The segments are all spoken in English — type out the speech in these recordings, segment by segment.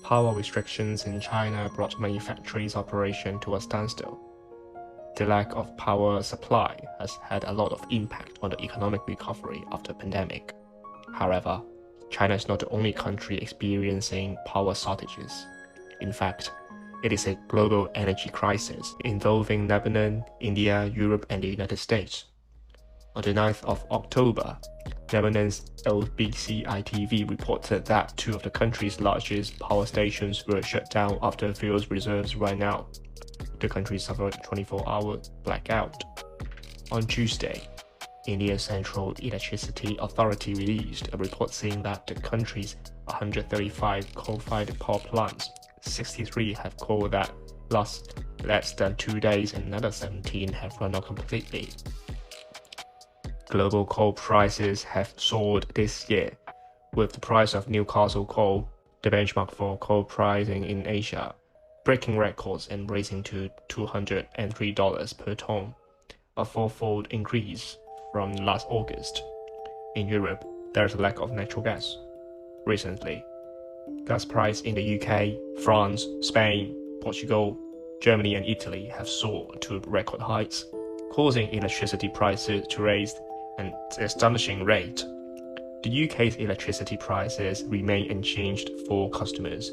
Power restrictions in China brought manufacturers' operation to a standstill. The lack of power supply has had a lot of impact on the economic recovery after the pandemic. However, China is not the only country experiencing power shortages. In fact, it is a global energy crisis involving Lebanon, India, Europe, and the United States. On the 9th of October, Lebanon's LBC-ITV reported that two of the country's largest power stations were shut down after fuel reserves ran out. The country suffered a 24-hour blackout. On Tuesday, India's Central Electricity Authority released a report saying that the country's 135 coal-fired power plants, 63 have coal that last less than 2 days and another 17 have run out completely. Global coal prices have soared this year, with the price of Newcastle coal, the benchmark for coal pricing in Asia, breaking records and raising to $203 per ton, a fourfold increase from last August. In Europe, there is a lack of natural gas. Recently, gas prices in the UK, France, Spain, Portugal, Germany and Italy have soared to record heights, causing electricity prices to rise at an astonishing rate. The UK's electricity prices remain unchanged for customers,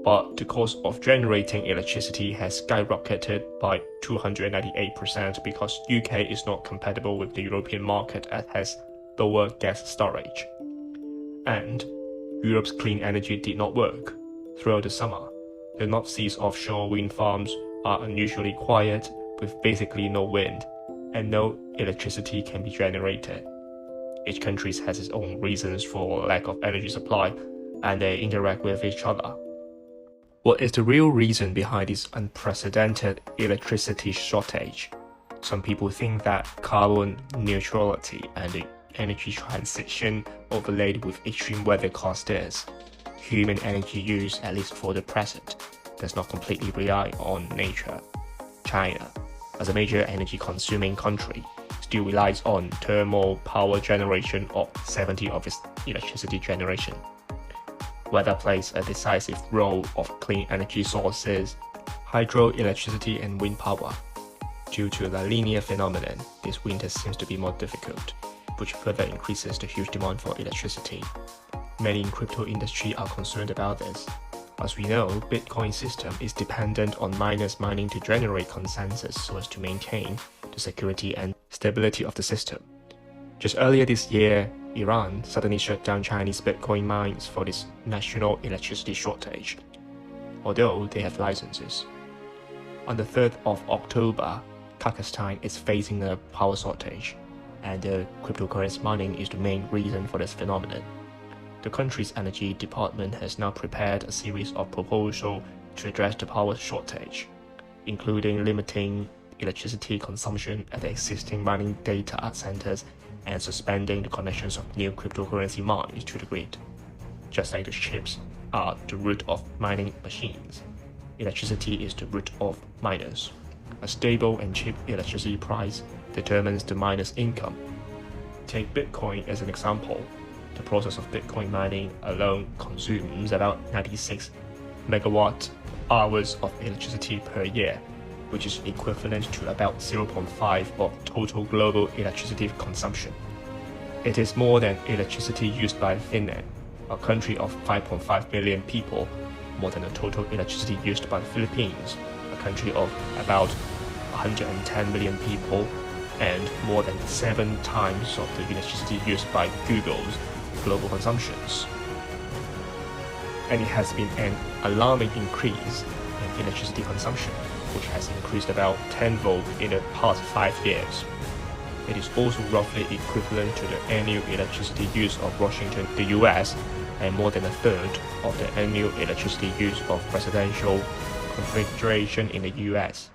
but the cost of generating electricity has skyrocketed by 298% because UK is not compatible with the European market as has lower gas storage. And Europe's clean energy did not work. Throughout the summer, the North Sea's offshore wind farms are unusually quiet with basically no wind, and no electricity can be generated. Each country has its own reasons for lack of energy supply, and they interact with each other. What is the real reason behind this unprecedented electricity shortage? Some people think that carbon neutrality and the energy transition overlaid with extreme weather caused this. Human energy use, at least for the present, does not completely rely on nature. China, as a major energy-consuming country, still relies on thermal power generation of 70% of its electricity generation. Weather plays a decisive role of clean energy sources, hydroelectricity and wind power. Due to the La Nina phenomenon, this winter seems to be more difficult, which further increases the huge demand for electricity. Many in crypto industry are concerned about this. As we know, Bitcoin system is dependent on miners mining to generate consensus so as to maintain the security and stability of the system. Just earlier this year, Iran suddenly shut down Chinese Bitcoin mines for this national electricity shortage, although they have licenses. On the 3rd of October, Kazakhstan is facing a power shortage, and cryptocurrency mining is the main reason for this phenomenon. The country's energy department has now prepared a series of proposals to address the power shortage, including limiting electricity consumption at the existing mining data centers and suspending the connections of new cryptocurrency mines to the grid. Just like the chips are the root of mining machines, electricity is the root of miners. A stable and cheap electricity price determines the miner's income. Take Bitcoin as an example. The process of Bitcoin mining alone consumes about 96 megawatt hours of electricity per year, which is equivalent to about 0.5% of total global electricity consumption. It is more than electricity used by Finland, a country of 5.5 billion people, more than the total electricity used by the Philippines, a country of about 110 million people, and more than 7 times of the electricity used by Google's global consumptions. And it has been an alarming increase in electricity consumption, which has increased about tenfold in the past 5 years. It is also roughly equivalent to the annual electricity use of Washington, the US, and more than a third of the annual electricity use of residential configuration in the US.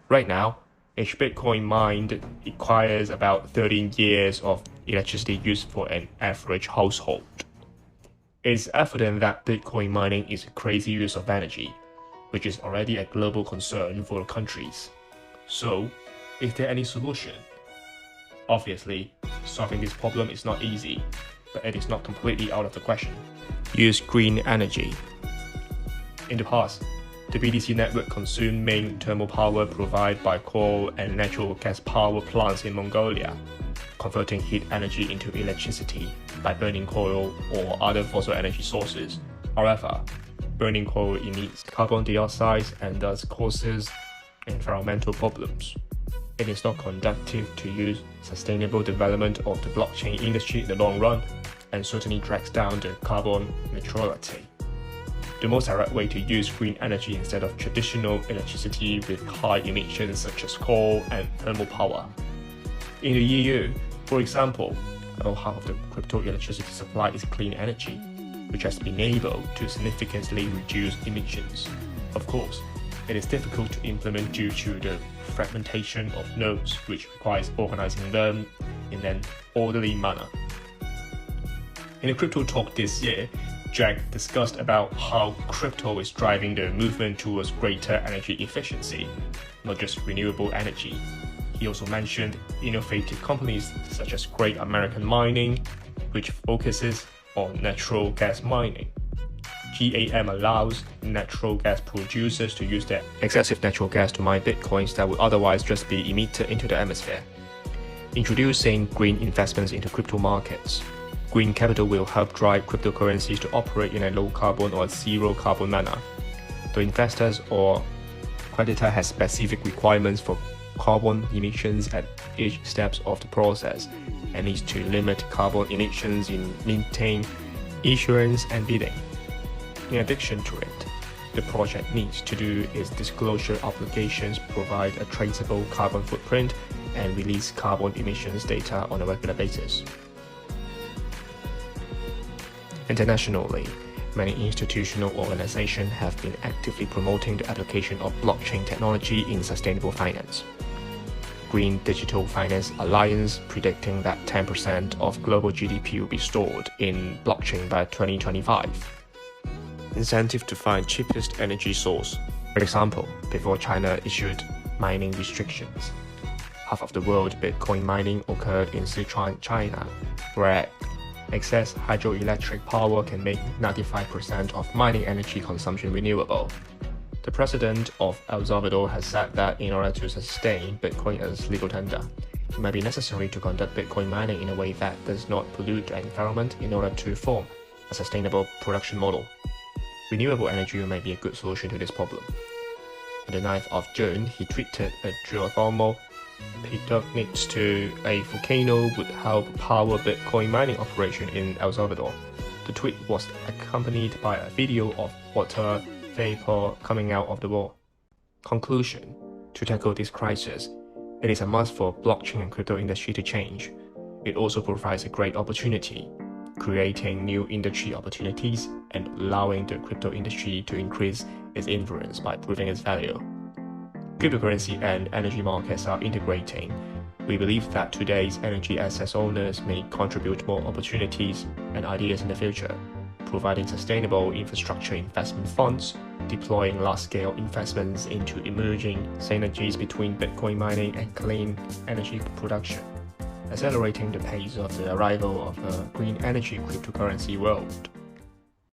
Right now, each Bitcoin mined requires about 13 years of electricity used for an average household. It is evident that Bitcoin mining is a crazy use of energy, which is already a global concern for countries. So, is there any solution? Obviously, solving this problem is not easy, but it is not completely out of the question. Use green energy. In the past, the BTC network consumed main thermal power provided by coal and natural gas power plants in Mongolia, converting heat energy into electricity by burning coal or other fossil energy sources. However, burning coal emits carbon dioxide and thus causes environmental problems. It is not conducive to use sustainable development of the blockchain industry in the long run, and certainly drags down the carbon neutrality. The most direct way to use green energy instead of traditional electricity with high emissions such as coal and thermal power. In the EU, for example, about half of the crypto electricity supply is clean energy, which has been able to significantly reduce emissions. Of course, it is difficult to implement due to the fragmentation of nodes, which requires organizing them in an orderly manner. In a crypto talk this year, Jack discussed about how crypto is driving the movement towards greater energy efficiency, not just renewable energy. He also mentioned innovative companies such as Great American Mining, which focuses on natural gas mining. GAM allows natural gas producers to use their excessive natural gas to mine bitcoins that would otherwise just be emitted into the atmosphere. Introducing green investments into crypto markets. Green capital will help drive cryptocurrencies to operate in a low carbon or zero carbon manner. The investors or creditor has specific requirements for carbon emissions at each steps of the process and needs to limit carbon emissions in minting, issuance, and bidding. In addition to it, the project needs to do its disclosure obligations, provide a traceable carbon footprint, and release carbon emissions data on a regular basis. Internationally, many institutional organizations have been actively promoting the application of blockchain technology in sustainable finance. Green Digital Finance Alliance predicting that 10% of global GDP will be stored in blockchain by 2025. Incentive to find cheapest energy source. For example, before China issued mining restrictions, half of the world Bitcoin mining occurred in Sichuan, China, where excess hydroelectric power can make 95% of mining energy consumption renewable. The president of El Salvador has said that in order to sustain Bitcoin as legal tender, it might be necessary to conduct Bitcoin mining in a way that does not pollute the environment in order to form a sustainable production model. Renewable energy may be a good solution to this problem. On the 9th of June, he tweeted a geothermal pickup next to a volcano would help power Bitcoin mining operation in El Salvador. The tweet was accompanied by a video of water vapor coming out of the wall. Conclusion: to tackle this crisis, it is a must for blockchain and crypto industry to change. It also provides a great opportunity, creating new industry opportunities and allowing the crypto industry to increase its influence by proving its value. Cryptocurrency and energy markets are integrating. We believe that today's energy assets owners may contribute more opportunities and ideas in the future, providing sustainable infrastructure investment funds, deploying large-scale investments into emerging synergies between Bitcoin mining and clean energy production, accelerating the pace of the arrival of a green energy cryptocurrency world.